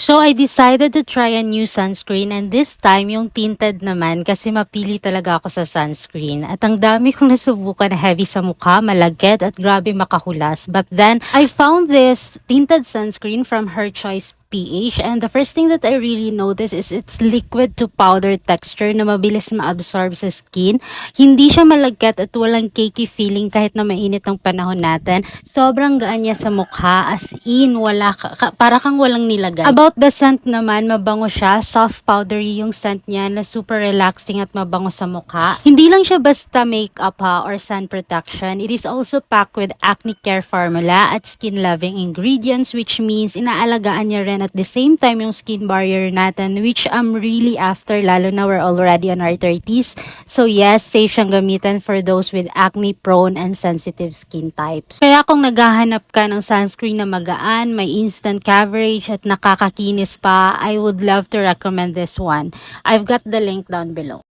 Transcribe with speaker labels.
Speaker 1: So, I decided to try a new sunscreen and this time yung tinted naman kasi mapili talaga ako sa sunscreen. At ang dami kong nasubukan na heavy sa mukha, malagkit at grabe makahulas. But then, I found this tinted sunscreen from Her Choice PH and the first thing that I really noticed is its liquid to powder texture na mabilis ma-absorb sa skin. Hindi siya malagkit at walang cakey feeling kahit na mainit ang panahon natin. Sobrang gaan niya sa mukha, as in wala para kang walang nilagay. About the scent naman, mabango siya, soft powdery yung scent niya na super relaxing at mabango sa mukha. Hindi lang siya basta makeup or sun protection. It is also packed with acne care formula at skin loving ingredients, which means inaalagaan niya rin at the same time yung skin barrier natin, which I'm really after, lalo na we're already on our 30s. So yes, safe siyang gamitin for those with acne prone and sensitive skin types. Kaya kung naghahanap ka ng sunscreen na magaan, may instant coverage at nakakakinis pa, I would love to recommend this one. I've got the link down below.